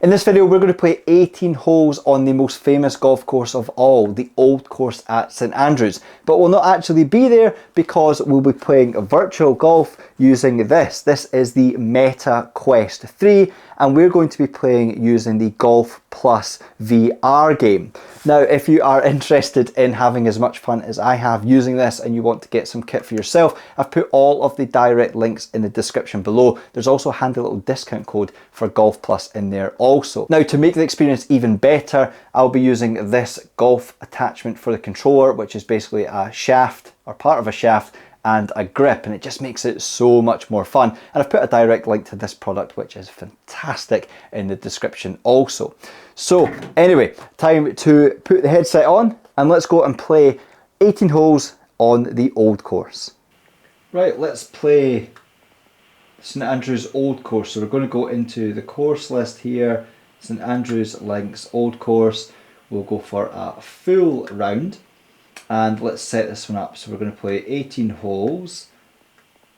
In this video, we're going to play 18 holes on the most famous golf course of all, the Old Course at St Andrews. But we'll not actually be there because we'll be playing virtual golf using this. This is the Meta Quest 3, and we're going to be playing using the Golf Plus VR game. Now, if you are interested in having as much fun as I have using this and you want to get some kit for yourself, I've put all of the direct links in the description below. There's also a handy little discount code for Golf Plus in there also. Now, to make the experience even better, I'll be using this golf attachment for the controller, which is basically a shaft or part of a shaft and a grip, and it just makes it so much more fun. And I've put a direct link to this product, which is fantastic, in the description also. So anyway, time to put the headset on and let's go and play 18 holes on the Old Course. Right, let's play St Andrews Old Course. So we're going to go into the course list here, St Andrews Links Old Course. We'll go for a full round. And let's set this one up. So we're going to play 18 holes.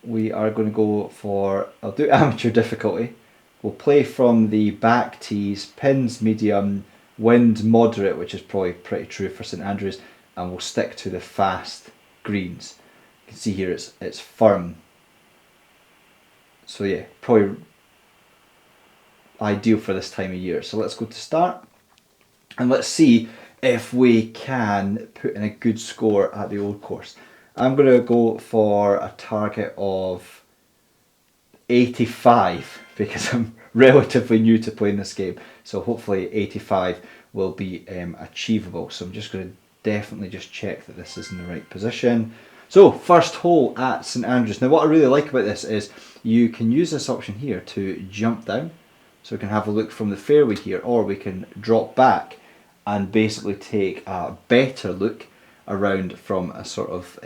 We are going to go for, I'll do amateur difficulty. We'll play from the back tees, pins medium, wind moderate, which is probably pretty true for St Andrews, and we'll stick to the fast greens. You can see here it's firm. So yeah, probably ideal for this time of year. So let's go to start and let's see if we can put in a good score at the Old Course. I'm going to go for a target of 85 because I'm relatively new to playing this game. So hopefully 85 will be achievable. So I'm just going to definitely just check that this is in the right position. So first hole at St Andrews. Now what I really like about this is you can use this option here to jump down. So we can have a look from the fairway here, or we can drop back and basically take a better look around from a sort of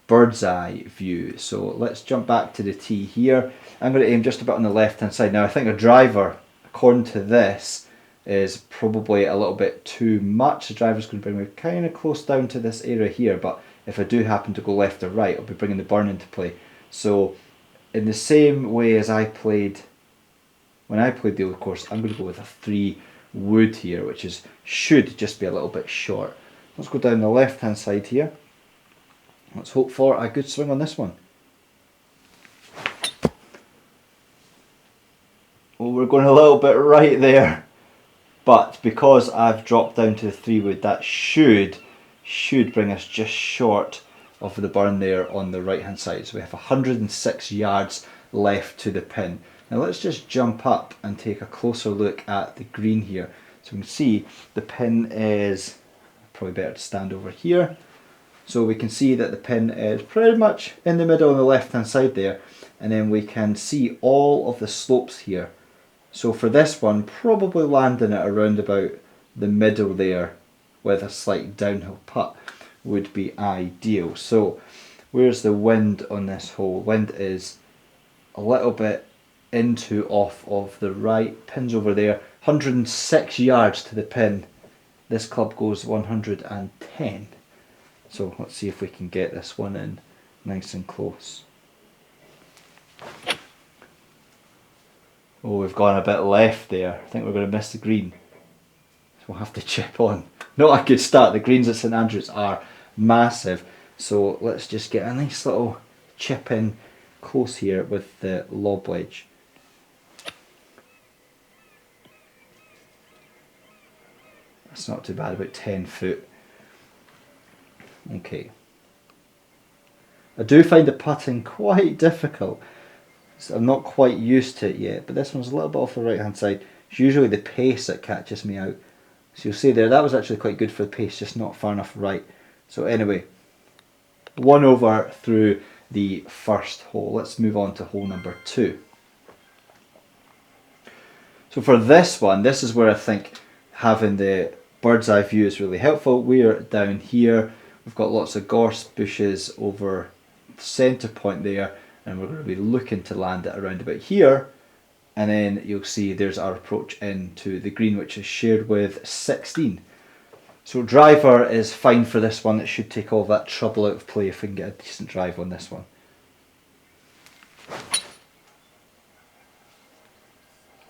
bird's eye view. So let's jump back to the tee here. I'm going to aim just about on the left hand side. Now I think a driver, according to this, is probably a little bit too much. The driver's going to bring me kind of close down to this area here, but if I do happen to go left or right, I'll be bringing the burn into play. So in the same way as I played when I played the Old Course, I'm going to go with a 3 wood here, which should just be a little bit short. Let's go down the left hand side here. Let's hope for a good swing on this one. Oh, we're going a little bit right there, but because I've dropped down to the 3 wood, that should bring us just short of the burn there on the right hand side. So we have 106 yards left to the pin. Now let's just jump up and take a closer look at the green here. So we can see the pin is, probably better to stand over here. So we can see that the pin is pretty much in the middle on the left hand side there. And then we can see all of the slopes here. So for this one, probably landing at around about the middle there with a slight downhill putt would be ideal. So where's the wind on this hole? Wind is a little bit into off of the right, pins over there, 106 yards to the pin. This club goes 110, so let's see if we can get this one in nice and close. Oh, we've gone a bit left there. I think we're going to miss the green, so we'll have to chip on. Not a good start. The greens at St Andrews are massive, so let's just get a nice little chip in close here with the lob wedge. It's not too bad, about 10 foot. Okay. I do find the putting quite difficult. So I'm not quite used to it yet, but this one's a little bit off the right hand side. It's usually the pace that catches me out. So you'll see there, that was actually quite good for the pace, just not far enough right. So anyway, 1 over through the first hole. Let's move on to hole number 2. So for this one, this is where I think having the bird's eye view is really helpful. We're down here, we've got lots of gorse bushes over the centre point there, and we're going to be looking to land it around about here, and then you'll see there's our approach into the green, which is shared with 16. So driver is fine for this one. It should take all that trouble out of play if we can get a decent drive on this one.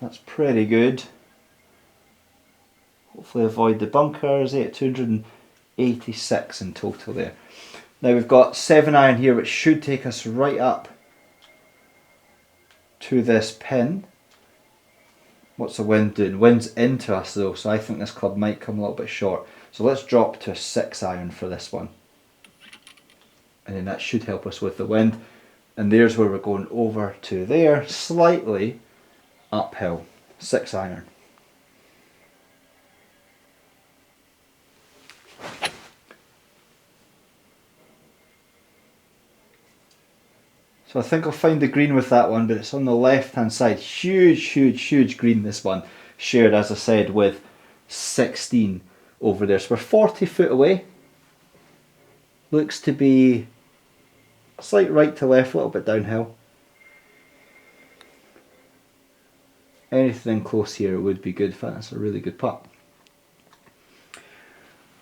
That's pretty good. Hopefully avoid the bunkers. At 286 in total there. Now we've got 7 iron here, which should take us right up to this pin. What's the wind doing? Wind's into us though, so I think this club might come a little bit short. So let's drop to a 6 iron for this one. And then that should help us with the wind. And there's where we're going over to there, slightly uphill. 6 iron. So I think I'll find the green with that one, but it's on the left hand side. Huge, huge, huge green this one. Shared, as I said, with 16 over there. So we're 40 foot away. Looks to be a slight right to left, a little bit downhill. Anything close here would be good. In fact, that's a really good putt.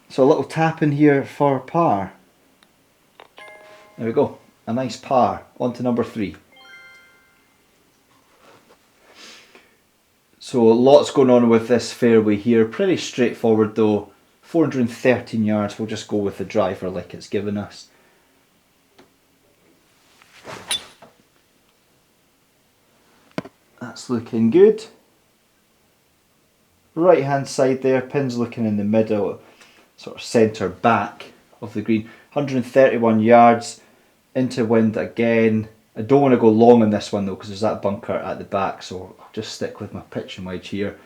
So a little tap in here for par. There we go. A nice par. On to number 3. So lots going on with this fairway here. Pretty straightforward though. 413 yards. We'll just go with the driver like it's given us. That's looking good. Right hand side there. Pin's looking in the middle. Sort of centre back of the green. 131 yards. Into wind again. I don't want to go long on this one though because there's that bunker at the back, so I'll just stick with my pitching wedge here.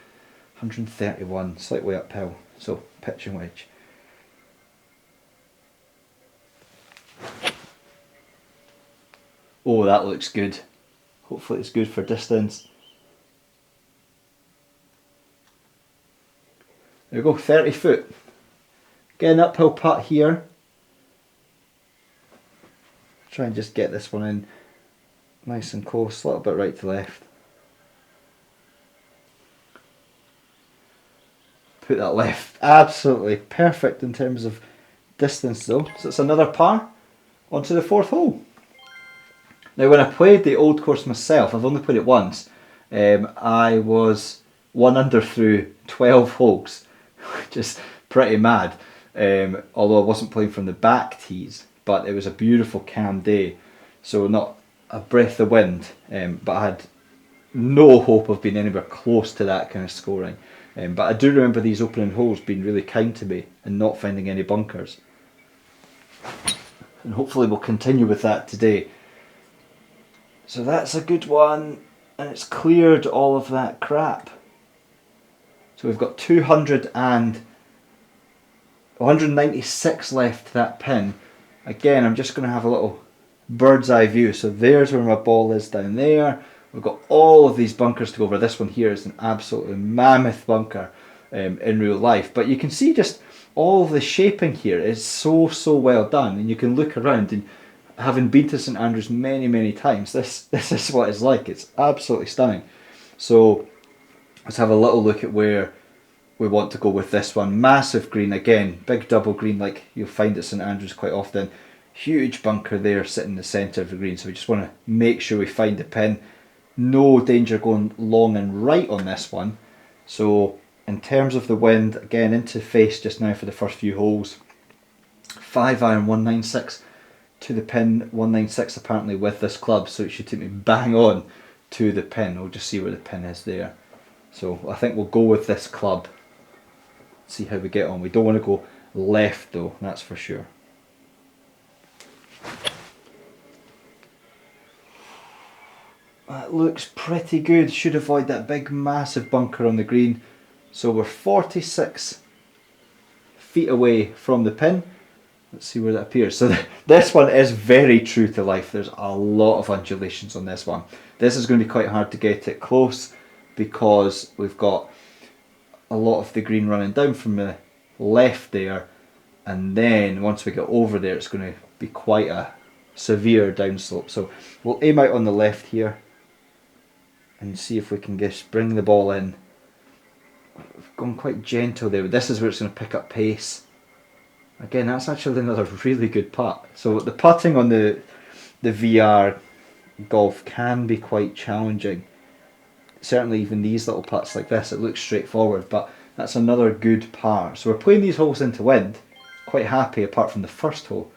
131, slightly uphill, so pitching wedge. Oh, that looks good. Hopefully it's good for distance. There we go, 30 foot. Again, uphill putt here. Try and just get this one in nice and close, a little bit right to left. Put that left, absolutely perfect in terms of distance though. So it's another par, onto the 4th hole. Now when I played the old course myself, I've only played it once, I was 1 under through 12 holes, which is pretty mad, although I wasn't playing from the back tees. But it was a beautiful calm day, so not a breath of wind, but I had no hope of being anywhere close to that kind of scoring. But I do remember these opening holes being really kind to me and not finding any bunkers. And hopefully we'll continue with that today. So that's a good one, and it's cleared all of that crap. So we've got 196 left to that pin. Again, I'm just going to have a little bird's eye view. So there's where my ball is down there. We've got all of these bunkers to go over. This one here is an absolutely mammoth bunker in real life. But you can see just all of the shaping here is so well done. And you can look around, and having been to St Andrews many times, this is what it's like. It's absolutely stunning. So let's have a little look at where we want to go with this one. Massive green again, big double green like you'll find at St Andrews quite often. Huge bunker there sitting in the centre of the green, so we just want to make sure we find the pin. No danger going long and right on this one. So in terms of the wind, again into face just now for the first few holes. 5 iron 196 to the pin, 196 apparently with this club, so it should take me bang on to the pin. We'll just see where the pin is there. So I think we'll go with this club. See how we get on. We don't want to go left though, that's for sure. That looks pretty good. Should avoid that big massive bunker on the green. So we're 46 feet away from the pin. Let's see where that appears. So this one is very true to life. There's a lot of undulations on this one. This is going to be quite hard to get it close because we've got a lot of the green running down from the left there, and then once we get over there it's going to be quite a severe downslope. So we'll aim out on the left here and see if we can just bring the ball in. We've gone quite gentle there. This is where it's going to pick up pace. Again, that's actually another really good putt. So the putting on the VR golf can be quite challenging. Certainly even these little putts like this, it looks straightforward, but That's another good par. So we're playing these holes into wind. Quite happy apart from the first hole.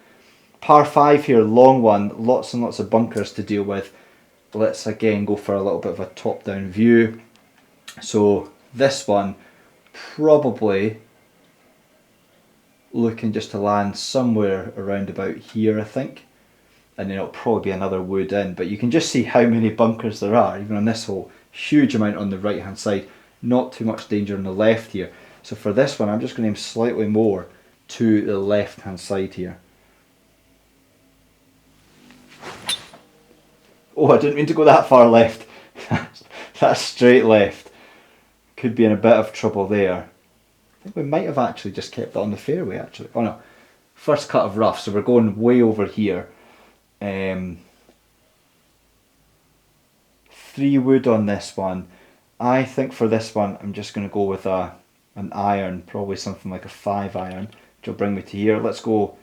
Par 5 here, long one. Lots and lots of bunkers to deal with. Let's again go for a little bit of a top-down view. So this one, probably looking just to land somewhere around about here, I think. And then it'll probably be another wood in. But you can just see how many bunkers there are, even on this hole. Huge amount on the right-hand side. Not too much danger on the left here. So for this one, I'm just going to aim slightly more to the left-hand side here. Oh, I didn't mean to go that far left. That's straight left. Could be in a bit of trouble there. I think we might have actually just kept that on the fairway actually. Oh no, first cut of rough, so we're going way over here. 3 wood on this one. I think for this one I'm just going to go with an iron, probably something like a 5 iron, which will bring me to here. Let's go.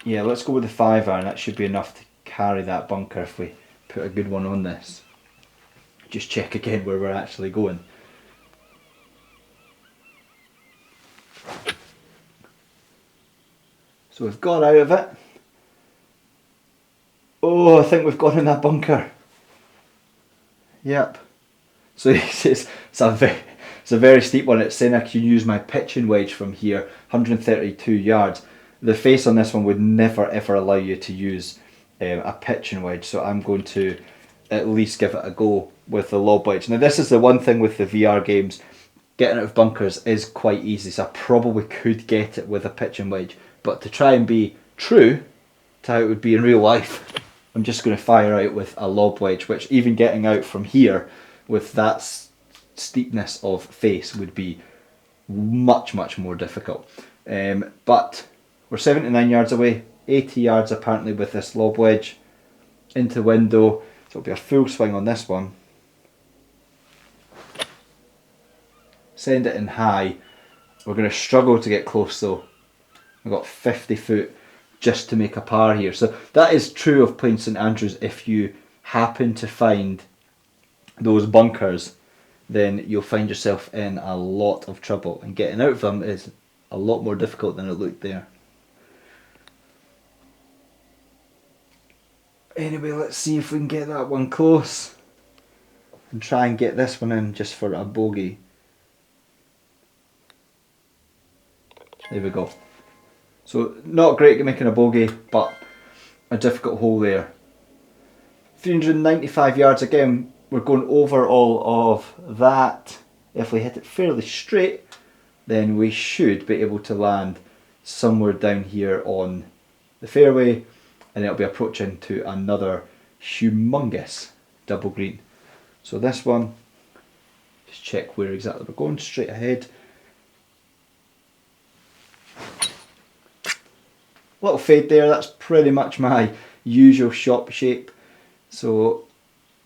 Yeah, let's go with the 5 iron. That should be enough to carry that bunker if we put a good one on this. Just check again where we're actually going. So we've got out of it. Oh, I think we've got in that bunker. Yep. So it's a very steep one. It's saying I can use my pitching wedge from here, 132 yards. The face on this one would never ever allow you to use a pitching wedge, so I'm going to at least give it a go with the lob wedge. Now this is the one thing with the VR games, getting out of bunkers is quite easy, so I probably could get it with a pitching wedge, but to try and be true to how it would be in real life, I'm just going to fire out with a lob wedge, which even getting out from here with that steepness of face would be much more difficult. But we're 79 yards away, 80 yards apparently with this lob wedge into window, so it'll be a full swing on this one. Send it in high. We're going to struggle to get close though. We've got 50 foot just to make a par here. So that is true of playing St Andrews. If you happen to find those bunkers, then you'll find yourself in a lot of trouble, and getting out of them is a lot more difficult than it looked there. Anyway, let's see if we can get that one close and try and get this one in just for a bogey. There we go. So not great at making a bogey, but a difficult hole there. 395 yards again. We're going over all of that. If we hit it fairly straight, then we should be able to land somewhere down here on the fairway, and it'll be approaching to another humongous double green. So this one, just check where exactly we're going, straight ahead. Little fade there, that's pretty much my usual shot shape. So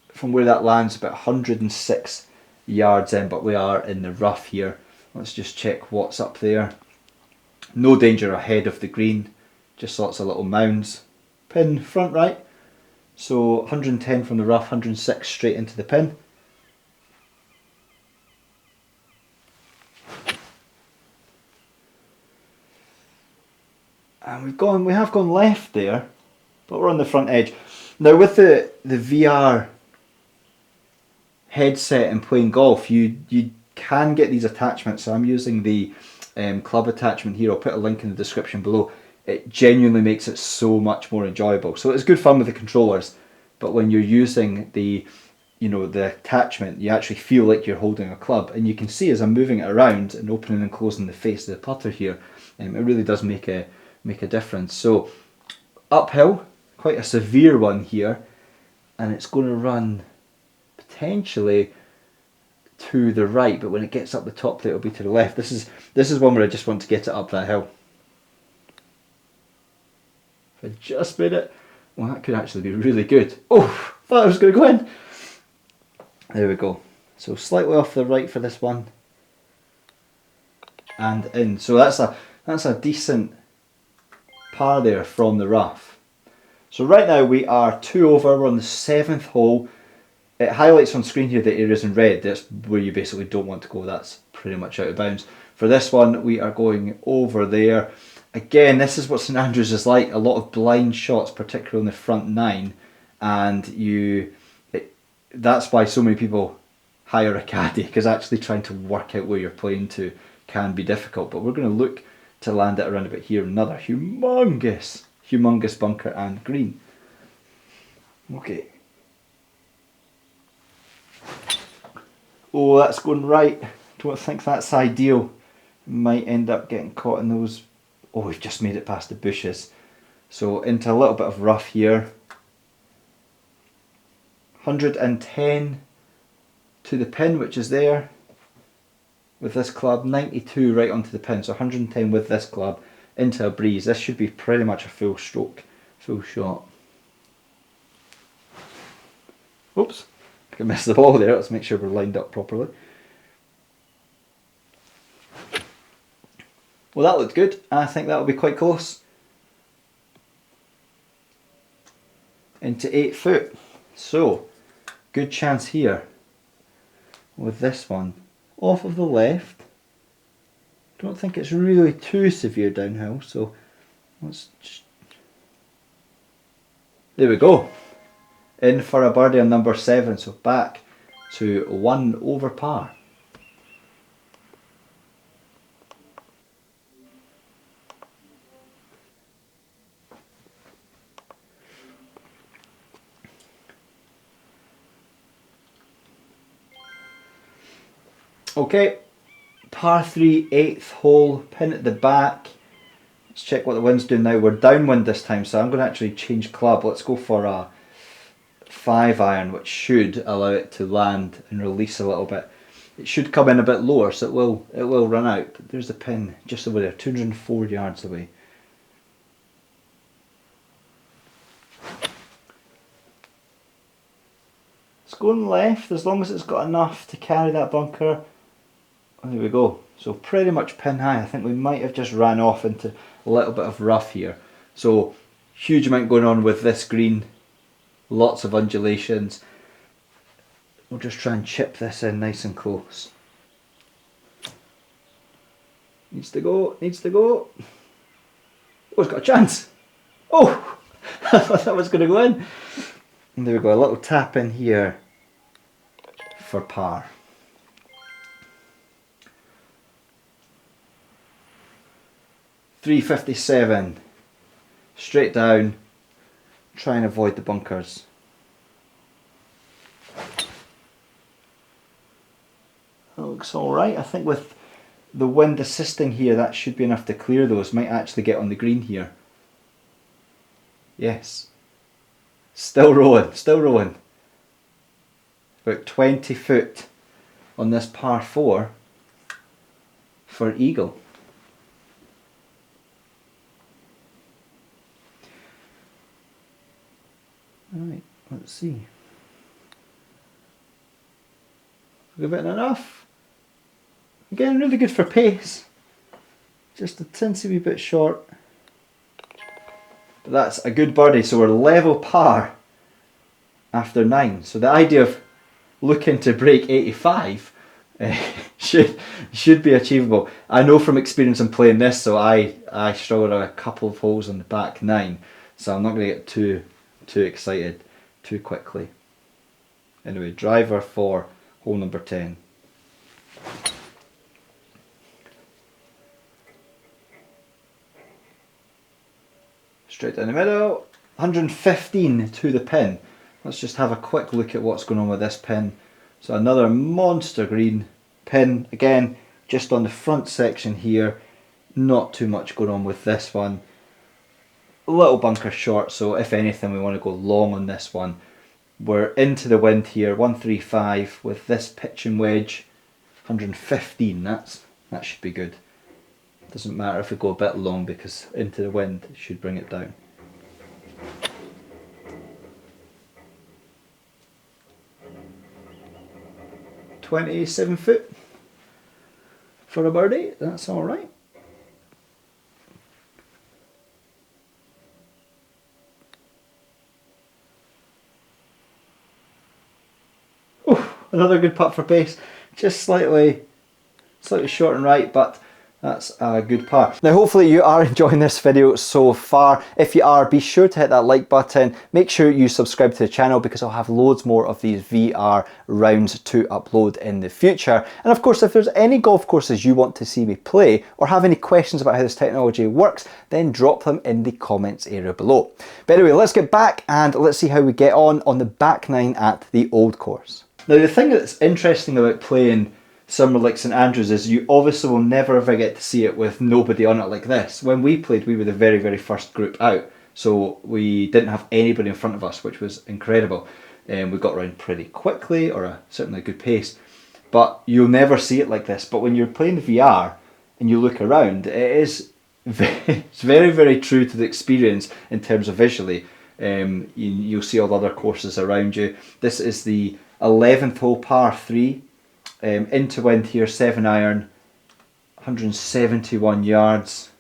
from where that lands, about 106 yards in, but we are in the rough here. Let's just check what's up there. No danger ahead of the green, just lots of little mounds. Pin front right, so 110 from the rough, 106 straight into the pin. And we have gone left there, but we're on the front edge. Now with the VR headset and playing golf, you can get these attachments. So I'm using the club attachment here. I'll put a link in the description below. It genuinely makes it so much more enjoyable. So it's good fun with the controllers, but when you're using the attachment, you actually feel like you're holding a club, and you can see as I'm moving it around and opening and closing the face of the putter here, it really does make a difference. So uphill, quite a severe one here, and it's going to run potentially to the right, but when it gets up the top there, it'll be to the left. This is one where I just want to get it up that hill. If I just made it, well, that could actually be really good. Oh, thought I was going to go in. There we go. So slightly off the right for this one, and in. So that's a decent par there from the rough. So right now we are 2 over. We're on the 7th hole. It highlights on screen here the areas in red. That's where you basically don't want to go. That's pretty much out of bounds. For this one, we are going over there. Again, this is what St Andrews is like. A lot of blind shots, particularly on the front nine. And that's why so many people hire a caddy, because actually trying to work out where you're playing to can be difficult. But we're going to look to land it around about here. Another humongous bunker and green. Okay. Oh, that's going right. Don't think that's ideal. Might end up getting caught in those. Oh, we've just made it past the bushes. So into a little bit of rough here. 110 to the pin, which is there with this club. 92 right onto the pin. So 110 with this club into a breeze. This should be pretty much a full stroke, full shot. Oops. I missed the ball there. Let's make sure we're lined up properly. Well, that looked good. I think that'll be quite close. Into 8 foot. So, good chance here with this one. Off of the left. Don't think it's really too severe downhill, so let's just... There we go. In for a birdie on number 7, so back to 1 over par. Okay, par 3, 8th hole, pin at the back. Let's check what the wind's doing now. We're downwind this time, so I'm going to actually change club. Let's go for a 5-iron, which should allow it to land and release a little bit. It should come in a bit lower, so it will run out. There's the pin just over there, 204 yards away. It's going left as long as it's got enough to carry that bunker. There we go. So pretty much pin high. I think we might have just ran off into a little bit of rough here. So huge amount going on with this green. Lots of undulations. We'll just try and chip this in nice and close. Needs to go, needs to go. Oh, it's got a chance. Oh, I thought that was going to go in. And there we go, a little tap in here for par. .357, straight down, try and avoid the bunkers. That looks alright. I think with the wind assisting here, that should be enough to clear those. Might actually get on the green here. Yes. Still rolling, still rolling. About 20 foot on this par 4 for eagle. Alright, let's see. Give it enough. Again, really good for pace. Just a teensy wee bit short. But that's a good birdie, so we're level par after 9. So the idea of looking to break 85 should be achievable. I know from experience in playing this, so I struggled a couple of holes on the back 9, so I'm not going to get too excited too quickly. Anyway, driver for hole number 10. Straight down the middle, 115 to the pin. Let's just have a quick look at what's going on with this pin. So another monster green pin, again just on the front section here. Not too much going on with this one. A little bunker short, so if anything we want to go long on this one. We're into the wind here, 135 with this pitch and wedge, 115, that should be good. Doesn't matter if we go a bit long because into the wind it should bring it down. .27 foot for a birdie, that's alright. another good putt for pace. Just slightly short and right, but that's a good par. Now hopefully you are enjoying this video so far. If you are, be sure to hit that like button. Make sure you subscribe to the channel because I'll have loads more of these VR rounds to upload in the future. And of course, if there's any golf courses you want to see me play or have any questions about how this technology works, then drop them in the comments area below. But anyway, let's get back and let's see how we get on the back nine at the Old Course. Now the thing that's interesting about playing somewhere like St Andrews is you obviously will never ever get to see it with nobody on it like this. When we played, we were the very, very first group out, so we didn't have anybody in front of us, which was incredible. We got around pretty quickly, or certainly a good pace, but you'll never see it like this. But when you're playing VR and you look around, it's very, very true to the experience in terms of visually. You'll see all the other courses around you. This is the 11th hole, par 3. Into wind here, 7 iron, 171 yards.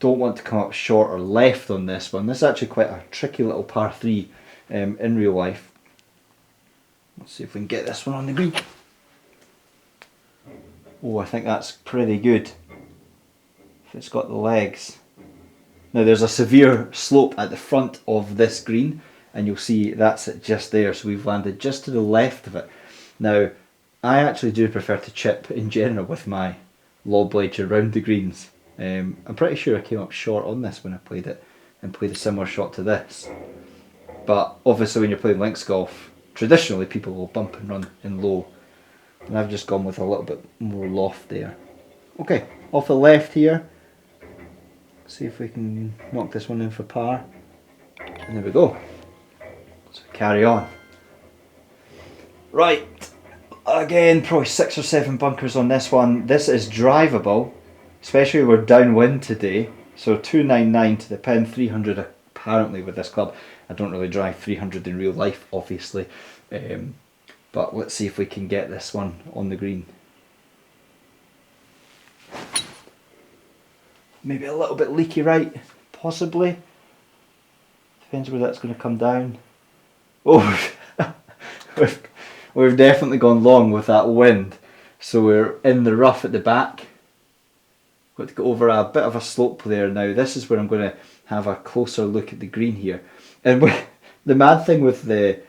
Don't want to come up short or left on this one. This is actually quite a tricky little par 3 in real life. Let's see if we can get this one on the green. Oh, I think that's pretty good. If it's got the legs. Now there's a severe slope at the front of this green, and you'll see that's it just there. So we've landed just to the left of it. Now, I actually do prefer to chip in general with my lob blades around the greens. I'm pretty sure I came up short on this when I played it and played a similar shot to this. But obviously when you're playing links golf, traditionally people will bump and run in low. And I've just gone with a little bit more loft there. Okay, off the left here. See if we can knock this one in for par. And there we go. So carry on. Right, again, probably 6 or 7 bunkers on this one. This is drivable, especially we're downwind today. So 299 to the pin, 300 apparently with this club. I don't really drive 300 in real life, obviously. But let's see if we can get this one on the green. Maybe a little bit leaky right, possibly. Depends where that's going to come down. Oh, we've definitely gone long with that wind, so we're in the rough at the back. Got to go over a bit of a slope there now. This is where I'm going to have a closer look at the green here. And the mad thing with the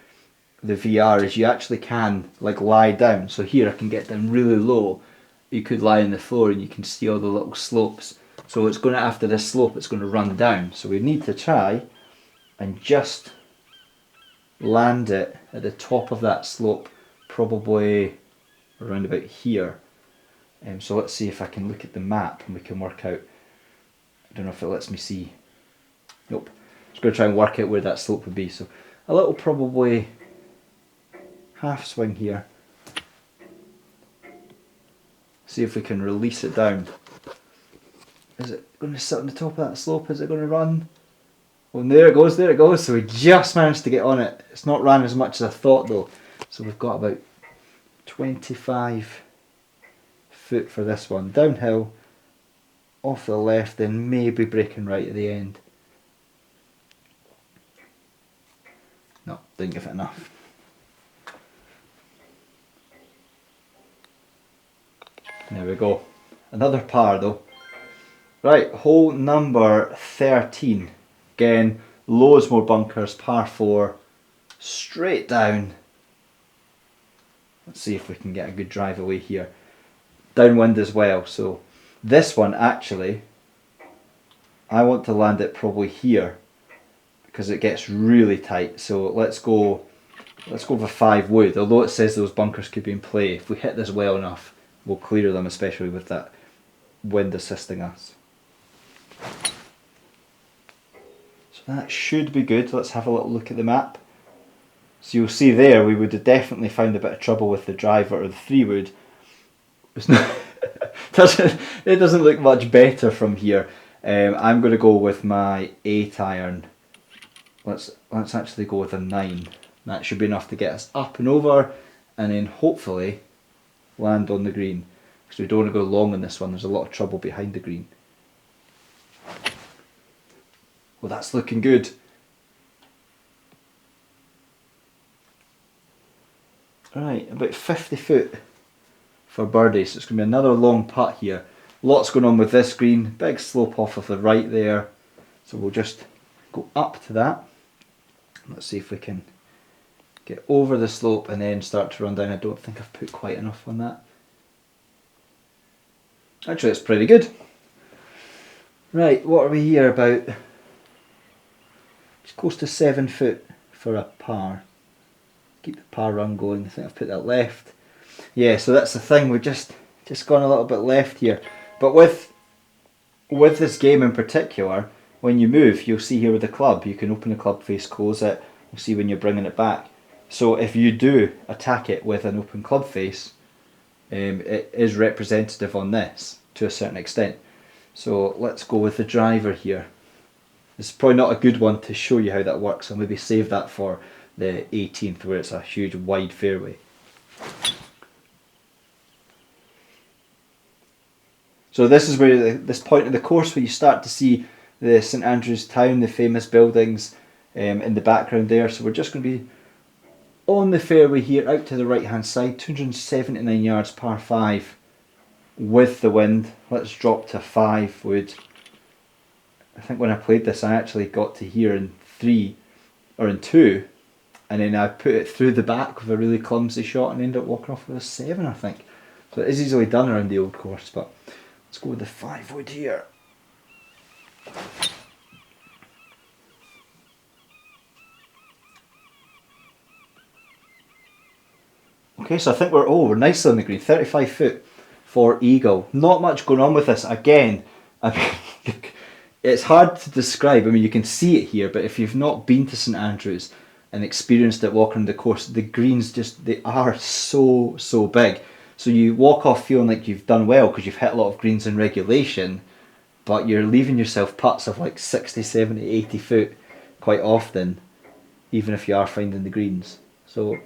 VR is you actually can like lie down. So here I can get down really low. You could lie on the floor and you can see all the little slopes. So it's going to, after this slope, it's going to run down. So we need to try and just land it at the top of that slope, probably around about here. So let's see if I can look at the map and we can work out. I don't know if it lets me see. Nope. Just going to try and work out where that slope would be. So a little probably half swing here. See if we can release it down. Is it going to sit on the top of that slope? Is it going to run? Well, there it goes, there it goes. So we just managed to get on it. It's not ran as much as I thought though. So we've got about 25 foot for this one. Downhill, off the left, then maybe breaking right at the end. No, didn't give it enough. There we go. Another par though. Right, hole number 13. Again, loads more bunkers, par 4, straight down. Let's see if we can get a good drive away here. Downwind as well, so this one actually, I want to land it probably here because it gets really tight. So let's go for 5 wood, although it says those bunkers could be in play. If we hit this well enough, we'll clear them, especially with that wind assisting us. So that should be good. Let's have a little look at the map. So you'll see there we would have definitely found a bit of trouble with the driver or the 3 wood. It's not it doesn't look much better from here. I'm going to go with my 8 iron. Let's actually go with a 9. That should be enough to get us up and over, and then hopefully land on the green. Because we don't want to go long on this one. There's a lot of trouble behind the green. Well, that's looking good. Right, about 50 foot for birdie, so it's going to be another long putt here. Lots going on with this green, big slope off of the right there, so we'll just go up to that. Let's see if we can get over the slope and then start to run down. I don't think I've put quite enough on that. Actually, it's pretty good. Right, what are we here about? It's close to 7 foot for a par. Keep the par run going. I think I've put that left. Yeah, so that's the thing. We've just gone a little bit left here. But with this game in particular, when you move, you'll see here with the club, you can open the club face, close it. You'll see when you're bringing it back. So if you do attack it with an open club face, it is representative on this to a certain extent. So let's go with the driver here. This is probably not a good one to show you how that works. I'll maybe save that for the 18th where it's a huge wide fairway. So this is where this point of the course where you start to see the St Andrews town, the famous buildings in the background there. So we're just going to be on the fairway here, out to the right hand side, 279 yards par 5 with the wind. Let's drop to 5 wood. I think when I played this I actually got to here in 3 or in 2, and then I put it through the back with a really clumsy shot and ended up walking off with a 7, I think. So it is easily done around the old course, but let's go with the 5 wood here. Okay, so I think we're nicely on the green, 35 foot for eagle. Not much going on with this. Again, I mean, it's hard to describe. I mean, you can see it here, but if you've not been to St Andrews and experienced it walking the course, the greens they are so big. So you walk off feeling like you've done well because you've hit a lot of greens in regulation, but you're leaving yourself putts of like 60, 70, 80 foot quite often, even if you are finding the greens. So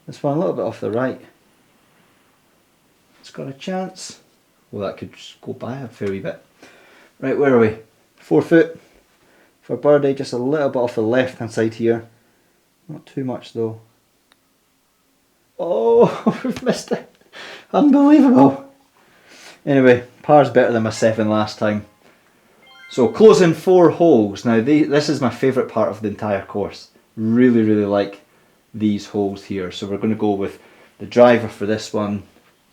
this one a little bit off the right. It's got a chance. Well, that could just go by a fair wee bit. Right, where are we? 4 foot for birdie, just a little bit off the left hand side here. Not too much though. Oh, we've missed it. Unbelievable. Anyway, par's better than my 7 last time. So closing 4 holes. Now this is my favourite part of the entire course. Really like these holes here. So we're going to go with the driver for this one.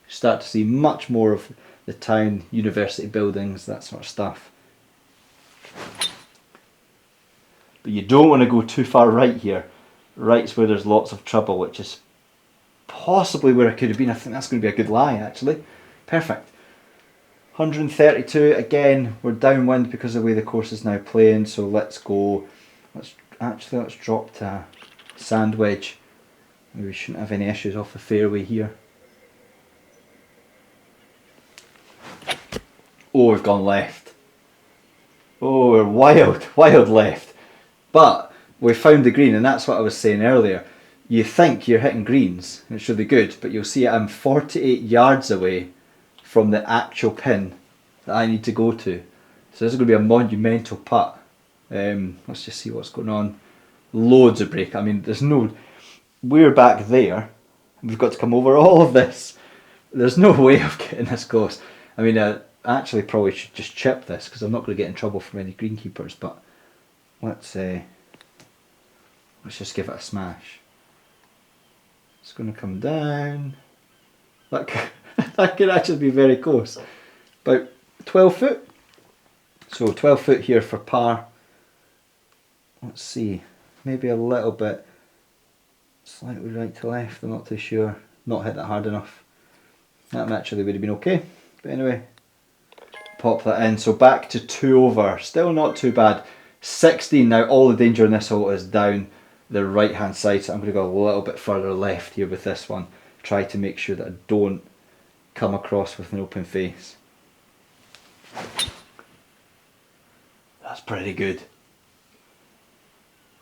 Start to see much more of the town, university buildings, that sort of stuff. But you don't want to go too far right here. Right's where there's lots of trouble, which is possibly where I could have been. I think that's going to be a good lie actually. Perfect. 132, again we're downwind because of the way the course is now playing, so let's go, let's drop to a sand wedge. We shouldn't have any issues off the fairway here. Oh, we've gone left. Oh, we're wild left. But we found the green, and that's what I was saying earlier. You think you're hitting greens, and it's really good, but you'll see I'm 48 yards away from the actual pin that I need to go to. So this is going to be a monumental putt. Let's just see what's going on. Loads of break. I mean, we're back there. We've got to come over all of this. There's no way of getting this close. I mean, I actually probably should just chip this because I'm not going to get in trouble from any greenkeepers. But let's just give it a smash. It's going to come down. That could actually be very close. About 12 foot. So 12 foot here for par. Let's see. Maybe a little bit slightly right to left. I'm not too sure. Not hit that hard enough. That actually would have been okay. But anyway, pop that in. So back to 2 over. Still not too bad. 16 now. All the danger in this hole is down the right hand side. So I'm going to go a little bit further left here with this one. Try to make sure that I don't come across with an open face. That's pretty good.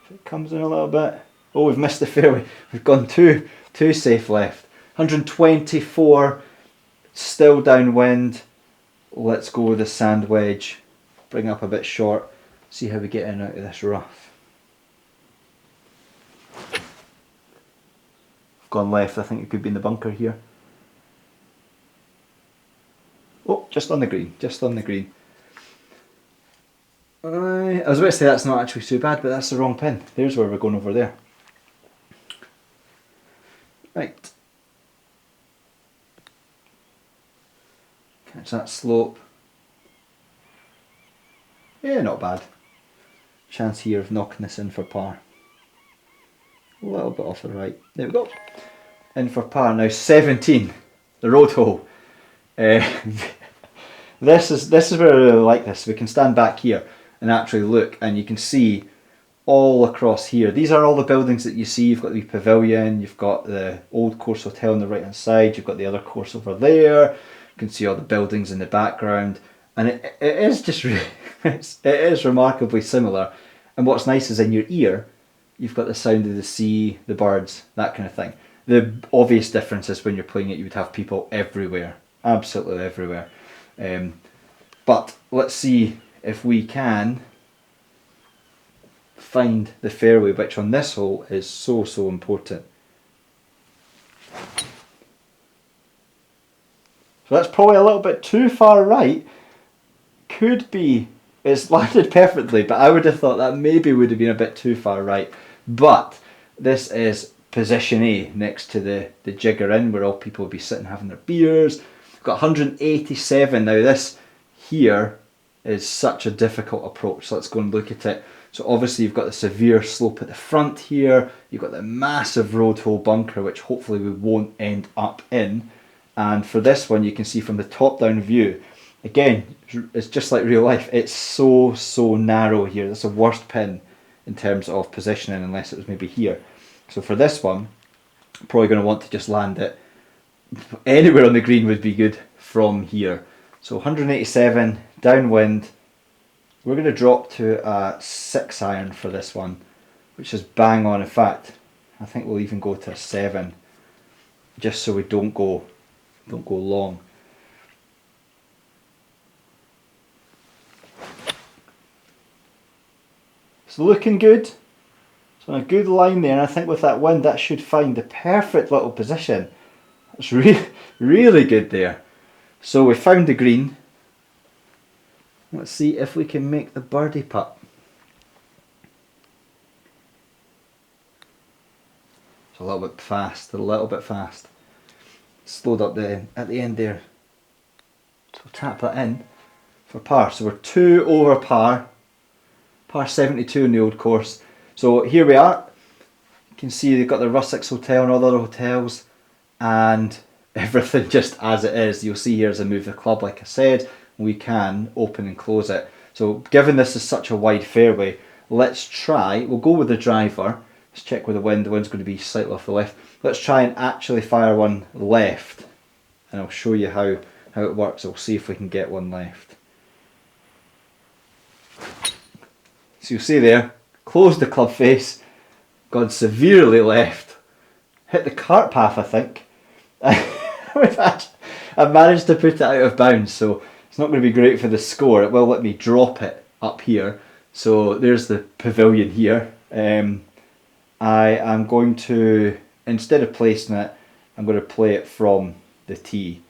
If it comes in a little bit. Oh, we've missed the fairway. We've gone too safe left. 124, still downwind. Let's go with the sand wedge. Bring up a bit short. See how we get in and out of this rough. gone left. I think it could be in the bunker here. Oh, just on the green, just on the green. I was about to say that's not actually too bad, but that's the wrong pin. There's where we're going over there. Right. Catch that slope. Yeah, not bad. Chance here of knocking this in for par. A little bit off the right. There we go. In for par. Now 17, the road hole. This is where I really like this. We can stand back here and actually look, and you can see all across here. These are all the buildings that you see. You've got the pavilion, you've got the Old Course Hotel on the right hand side, you've got the other course over there. You can see all the buildings in the background, and it is just it is remarkably similar. And what's nice is in your ear, you've got the sound of the sea, the birds, that kind of thing. The obvious difference is when you're playing it, you would have people everywhere, absolutely everywhere. But let's see if we can find the fairway, which on this hole is so important. So that's probably a little bit too far right. Could be, it's landed perfectly, but I would have thought that maybe would have been a bit too far right. But this is position A, next to the jigger in, where all people will be sitting having their beers. We've got 187. Now this here is such a difficult approach, so let's go and look at it. So obviously you've got the severe slope at the front here, you've got the massive road hole bunker, which hopefully we won't end up in. And for this one, you can see from the top down view, again, it's just like real life, it's so narrow here. That's the worst pin in terms of positioning, unless it was maybe here. So for this one, I'm probably going to want to just land it anywhere on the green would be good from here. So 187, downwind. We're going to drop to a 6 iron for this one, which is bang on. In fact, I think we'll even go to a 7, just so we don't go long. It's looking good. It's on a good line there, and I think with that wind, that should find the perfect little position. It's really good there. So we found the green. Let's see if we can make the birdie putt. It's a little bit fast, Slowed up at the end there. So we'll tap that in for par. So we're 2 over par. Par 72 in the old course. So here we are. You can see they've got the Russell's Hotel and all the other hotels, and everything just as it is. You'll see here as I move the club, like I said, we can open and close it. So given this is such a wide fairway, let's try, we'll go with the driver. Let's check where the wind's going to be slightly off the left. Let's try and actually fire one left, and I'll show you how it works. We'll see if we can get one left. So you'll see there, closed the club face, gone severely left, hit the cart path, I think. I've managed to put it out of bounds, so it's not going to be great for the score. It will let me drop it up here. So there's the pavilion here. I am going to, instead of placing it, I'm going to play it from the tee,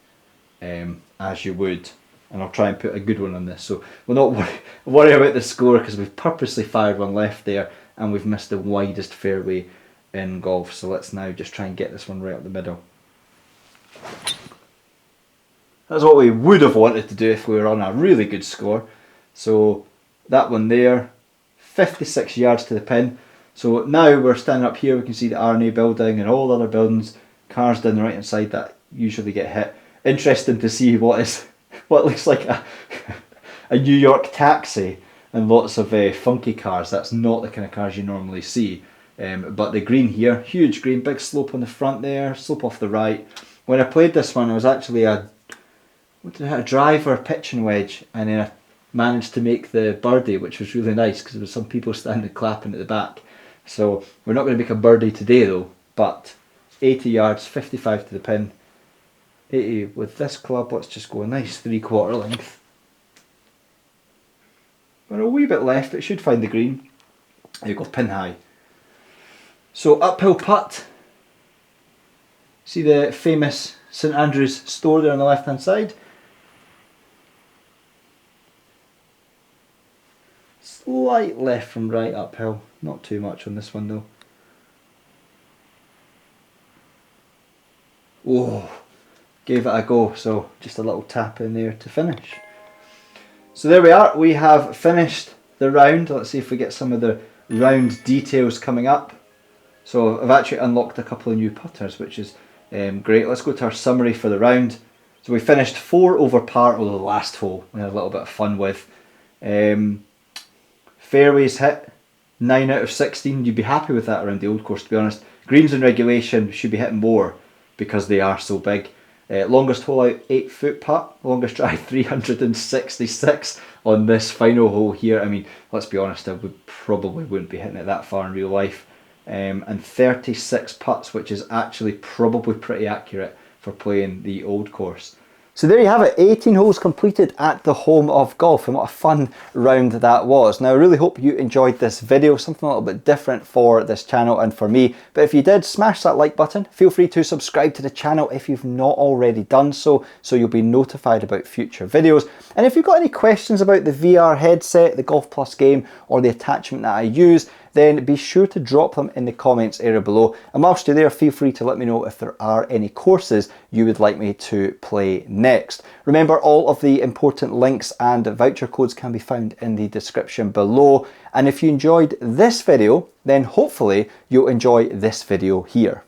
as you would. And I'll try and put a good one on this. So we'll not worry about the score, because we've purposely fired one left there and we've missed the widest fairway in golf. So let's now just try and get this one right up the middle. That's what we would have wanted to do if we were on a really good score. So that one there, 56 yards to the pin. So now we're standing up here, we can see the R&A building and all the other buildings, cars down the right hand side that usually get hit. Interesting to see what looks like a New York taxi and lots of funky cars. That's not the kind of cars you normally see. But the green here, huge green, big slope on the front there, slope off the right. When I played this one, I was actually a driver pitching wedge, and then I managed to make the birdie, which was really nice because there were some people standing clapping at the back. So we're not going to make a birdie today though, but 80 yards, 55 to the pin. 80 with this club. Let's just go a nice 3/4 length. We're a wee bit left, it should find the green. There you go, pin high. So uphill putt. See the famous St Andrew's store there on the left hand side? Slight left from right uphill, not too much on this one though. Whoa, gave it a go, so just a little tap in there to finish. So there we are, we have finished the round. Let's see if we get some of the round details coming up. So I've actually unlocked a couple of new putters, which is great. Let's go to our summary for the round. So we finished 4 over par, although the last hole we had a little bit of fun with. Fairways hit 9 out of 16. You'd be happy with that around the old course, to be honest. Greens in regulation should be hitting more because they are so big. Longest hole out, 8-foot putt. Longest drive, 366 on this final hole here. I mean, let's be honest, I probably wouldn't be hitting it that far in real life. And 36 putts, which is actually probably pretty accurate for playing the old course. So there you have it, 18 holes completed at the home of golf, and what a fun round that was. Now I really hope you enjoyed this video, something a little bit different for this channel and for me. But if you did, smash that like button. Feel free to subscribe to the channel if you've not already done so, so you'll be notified about future videos. And if you've got any questions about the VR headset, the Golf Plus game, or the attachment that I use, then be sure to drop them in the comments area below. And whilst you're there, feel free to let me know if there are any courses you would like me to play next. Remember, all of the important links and voucher codes can be found in the description below. And if you enjoyed this video, then hopefully you'll enjoy this video here.